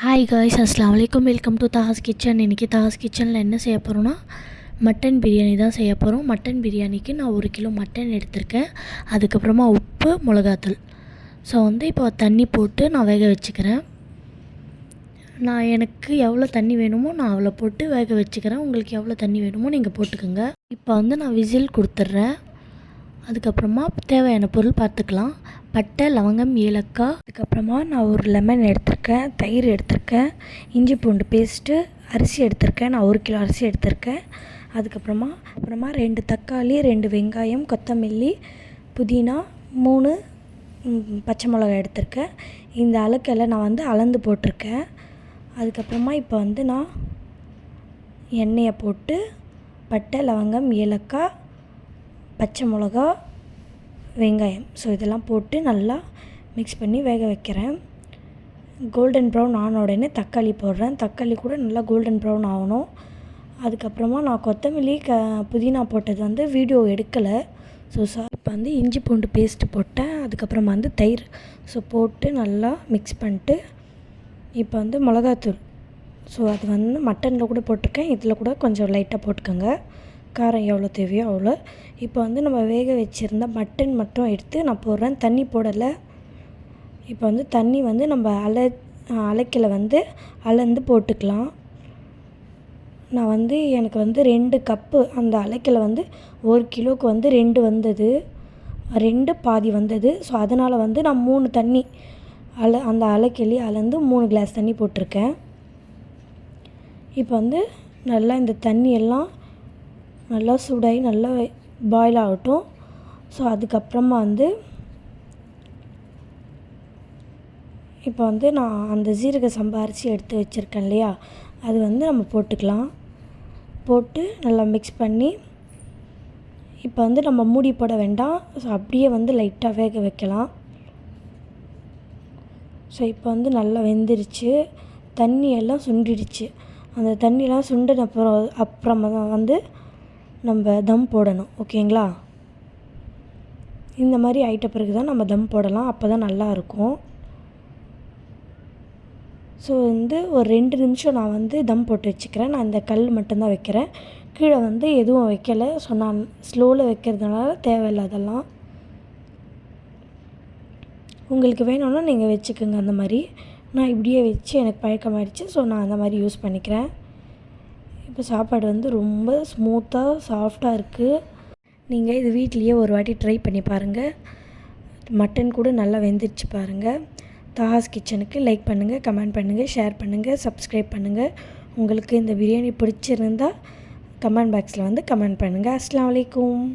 Hi guys, அஸ்ஸலாமு அலைக்கும். Welcome to Das kitchen. இன்றைக்கி தாஸ் கிச்சனில் என்ன செய்ய போகிறோன்னா மட்டன் பிரியாணி தான் செய்ய போகிறோம். மட்டன் பிரியாணிக்கு நான் 1 கிலோ மட்டன் எடுத்திருக்கேன். அதுக்கப்புறமா உப்பு, மிளகாத்தூள். ஸோ இப்போ தண்ணி போட்டு நான் வேக வச்சுக்கிறேன். எனக்கு எவ்வளோ தண்ணி வேணுமோ நான் அவ்வளோ போட்டு வேக வச்சுக்கிறேன். உங்களுக்கு எவ்வளோ தண்ணி வேணுமோ நீங்கள் போட்டுக்கோங்க. இப்போ நான் விசில் கொடுத்துட்றேன். அதுக்கப்புறமா தேவையான பொருள் பார்த்துக்கலாம். பட்டை, லவங்கம், ஏலக்காய். அதுக்கப்புறமா நான் ஒரு லெமன் எடுத்திருக்கேன், தயிர் எடுத்திருக்கேன், இஞ்சி பூண்டு பேஸ்ட்டு, அரிசி எடுத்திருக்கேன். நான் 1 கிலோ அரிசி எடுத்திருக்கேன். அதுக்கப்புறமா 2 தக்காளி, 2 வெங்காயம், கொத்தமல்லி, புதினா, 3 பச்சை மிளகாய் எடுத்திருக்கேன். இந்த அளவுக்கெல்லாம் நான் அளந்து போட்டிருக்கேன். அதுக்கப்புறமா இப்போ நான் எண்ணெயை போட்டு பட்டை, லவங்கம், ஏலக்காய், பச்சை மிளகா, வெங்காயம் இதெல்லாம் போட்டு நல்லா மிக்ஸ் பண்ணி வேக வைக்கிறேன். கோல்டன் ப்ரௌன் ஆன உடனே தக்காளி போடுறேன். தக்காளி கூட நல்லா கோல்டன் ப்ரௌன் ஆகணும். அதுக்கப்புறமா நான் கொத்தமல்லி, புதினா போட்டது வீடியோ எடுக்கலை. இப்போ இஞ்சி பூண்டு பேஸ்ட்டு போட்டேன். அதுக்கப்புறமா தயிர் போட்டு நல்லா மிக்ஸ் பண்ணிட்டு இப்போ மிளகாத்தூள் அது மட்டனில் கூட போட்டிருக்கேன். இதில் கூட கொஞ்சம் லைட்டாக போட்டுக்கோங்க. காரம் எவ்வளோ தேவையோ அவ்வளோ. இப்போ நம்ம வேக வச்சுருந்த மட்டன் மட்டும் எடுத்து நான் போடுறேன். தண்ணி போடலை. இப்போ தண்ணி நம்ம அலைக்கில் அளந்து போட்டுக்கலாம். நான் எனக்கு 2 கப்பு அந்த அலைக்கில் 1 கிலோவுக்கு 2 வந்தது, 2 பாதி வந்தது. அதனால் நான் 3 தண்ணி அந்த அலைக்கிளி அளந்து 3 கிளாஸ் தண்ணி போட்டிருக்கேன். இப்போ நல்லா இந்த தண்ணியெல்லாம் நல்லா சூடாகி நல்லா பாயில் ஆகட்டும். அதுக்கப்புறமா இப்போ நான் அந்த ஜீரக சம்பா அரிசி எடுத்து வச்சுருக்கேன் இல்லையா, அது நம்ம போட்டுக்கலாம். போட்டு நல்லா மிக்ஸ் பண்ணி இப்போ நம்ம மூடி போட வேண்டாம். அப்படியே லைட்டாக வேக வைக்கலாம். இப்போ நல்லா வெந்துருச்சு. தண்ணியெல்லாம் சுண்டிடுச்சு. அந்த தண்ணியெல்லாம் சுண்டின அப்புறமா தான் நம்ம தம் போடணும். ஓகேங்களா? இந்த மாதிரி ஆயிட்ட பிறகு தான் நம்ம தம் போடலாம். அப்போ தான் நல்லாயிருக்கும். ஒரு 2 நிமிஷம் நான் தம் போட்டு வச்சுக்கிறேன். நான் இந்த கல் மட்டும்தான் வைக்கிறேன். கீழே எதுவும் வைக்கலை. நான் ஸ்லோவில் வைக்கிறதுனால தேவையில்லை. அதெல்லாம் உங்களுக்கு வேணும்னா நீங்கள் வச்சுக்கோங்க. அந்த மாதிரி நான் இப்படியே வச்சு எனக்கு பழக்கமாகிடுச்சு. நான் அந்த மாதிரி யூஸ் பண்ணிக்கிறேன். இப்போ சாப்பாடு ரொம்ப ஸ்மூத்தாக சாஃப்டாக இருக்குது. நீங்கள் இது வீட்லேயே ஒரு வாட்டி ட்ரை பண்ணி பாருங்கள். மட்டன் கூட நல்லா வெந்துருச்சு பாருங்கள். தாஸ் கிச்சனுக்கு லைக் பண்ணுங்கள், கமெண்ட் பண்ணுங்கள், ஷேர் பண்ணுங்கள், சப்ஸ்கிரைப் பண்ணுங்கள். உங்களுக்கு இந்த பிரியாணி பிடிச்சிருந்தால் கமெண்ட் பாக்ஸில் கமெண்ட் பண்ணுங்கள். அஸ்ஸலாமு அலைக்கும்.